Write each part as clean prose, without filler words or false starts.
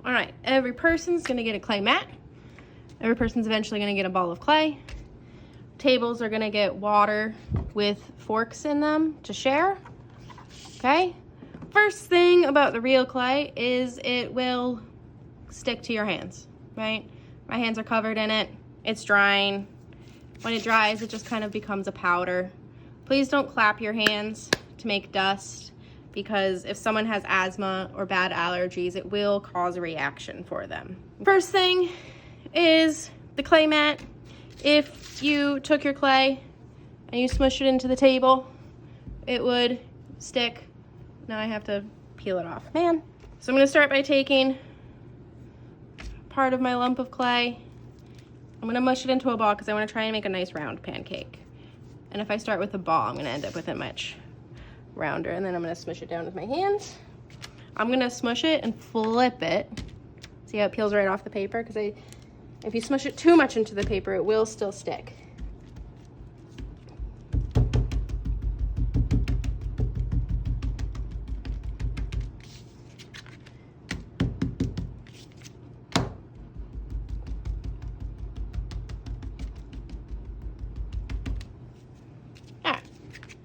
All right, every person's gonna get a clay mat. Every person's eventually gonna get a ball of clay. Tables are gonna get water with forks in them to share, okay? First thing about the real clay is it will stick to your hands, right? My hands are covered in it, it's drying. When it dries, it just kind of becomes a powder. Please don't clap your hands to make dust, because if someone has asthma or bad allergies, it will cause a reaction for them. First thing is the clay mat. If you took your clay and you smushed it into the table, it would stick. Now I have to peel it off, man. So I'm gonna start by taking part of my lump of clay. I'm gonna mush it into a ball because I wanna try and make a nice round pancake. And if I start with a ball, I'm gonna end up with it much rounder, and then I'm gonna smush it down with my hands. I'm gonna smush it and flip it. See how it peels right off the paper? Because if you smush it too much into the paper, it will still stick.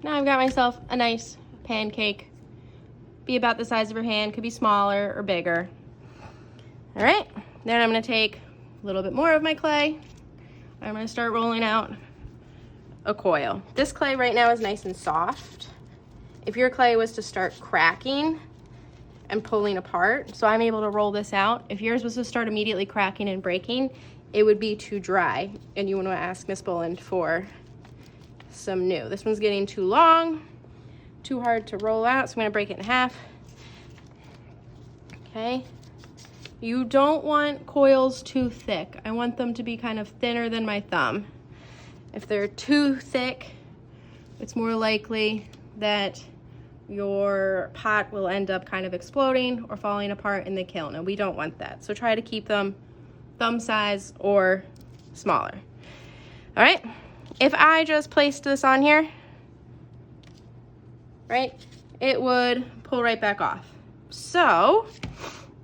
Now I've got myself a nice pancake. Be about the size of your hand, could be smaller or bigger. All right, then I'm gonna take a little bit more of my clay. I'm gonna start rolling out a coil. This clay right now is nice and soft. If your clay was to start cracking and pulling apart, so I'm able to roll this out. If yours was to start immediately cracking and breaking, it would be too dry, and you wanna ask Miss Boland for some new. This one's getting too long, too hard to roll out, so I'm gonna break it in half. Okay. You don't want coils too thick. I want them to be kind of thinner than my thumb. If they're too thick, it's more likely that your pot will end up kind of exploding or falling apart in the kiln, and we don't want that. So try to keep them thumb size or smaller. All right. If I just placed this on here, right, it would pull right back off. So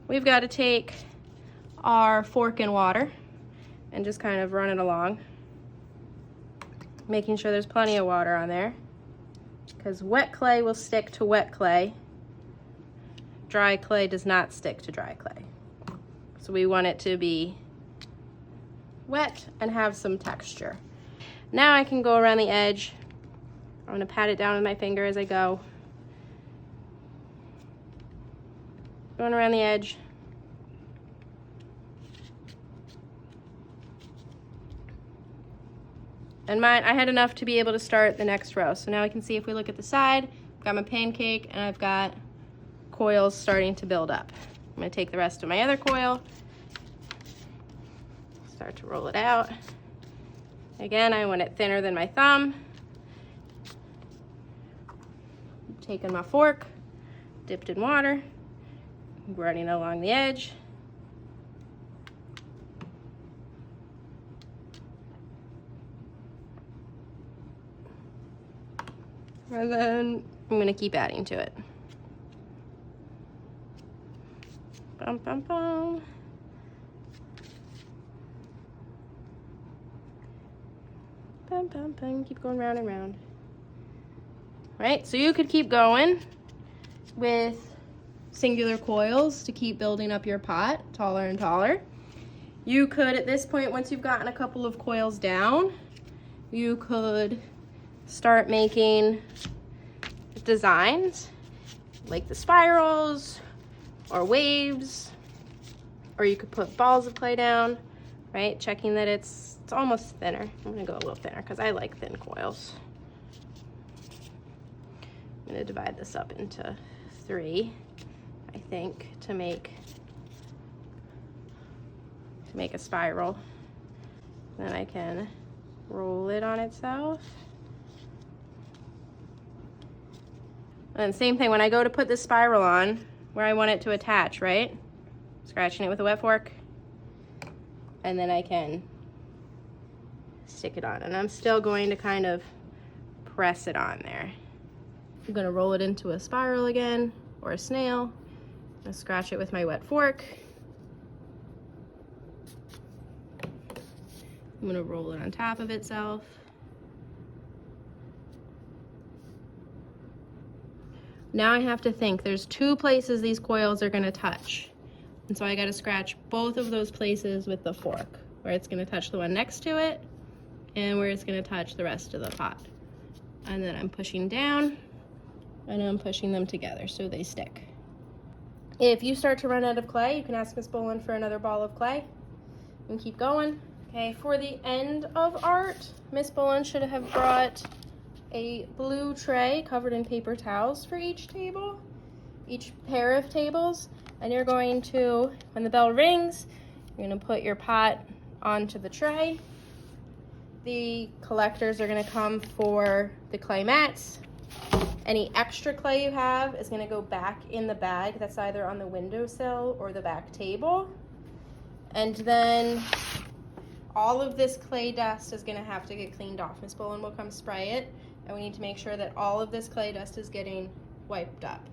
we've got to take our fork in water and just kind of run it along, making sure there's plenty of water on there, because wet clay will stick to wet clay. Dry clay does not stick to dry clay. So we want it to be wet and have some texture. Now I can go around the edge. I'm gonna pat it down with my finger as I go. Going around the edge. And mine, I had enough to be able to start the next row. So now I can see, if we look at the side, I've got my pancake and I've got coils starting to build up. I'm gonna take the rest of my other coil, start to roll it out. Again, I want it thinner than my thumb. Taking my fork, dipped in water, running along the edge. And then I'm gonna keep adding to it. Bum, bum, bum. Bum, bum, bum. Keep going round and round. Right, so you could keep going with singular coils to keep building up your pot taller and taller. You could, at this point, once you've gotten a couple of coils down, you could start making designs like the spirals or waves, or you could put balls of clay down, right? Checking that it's almost thinner. I'm gonna go a little thinner because I like thin coils. I'm gonna divide this up into 3, I think, to make a spiral. Then I can roll it on itself. And same thing, when I go to put this spiral on, where I want it to attach, right? Scratching it with a wet fork. And then I can stick it on. And I'm still going to kind of press it on there. I'm gonna roll it into a spiral again, or a snail. I'm gonna scratch it with my wet fork. I'm gonna roll it on top of itself. Now I have to think, there's 2 places these coils are gonna touch. And so I gotta scratch both of those places with the fork, where it's gonna touch the one next to it and where it's gonna touch the rest of the pot. And then I'm pushing down and I'm pushing them together so they stick. If you start to run out of clay, you can ask Miss Boland for another ball of clay and keep going. Okay, for the end of art, Miss Boland should have brought a blue tray covered in paper towels for each table, each pair of tables. And you're going to, when the bell rings, you're gonna put your pot onto the tray. The collectors are gonna come for the clay mats. Any extra clay you have is gonna go back in the bag that's either on the windowsill or the back table. And then all of this clay dust is gonna have to get cleaned off. Miss Boland will come spray it, and we need to make sure that all of this clay dust is getting wiped up.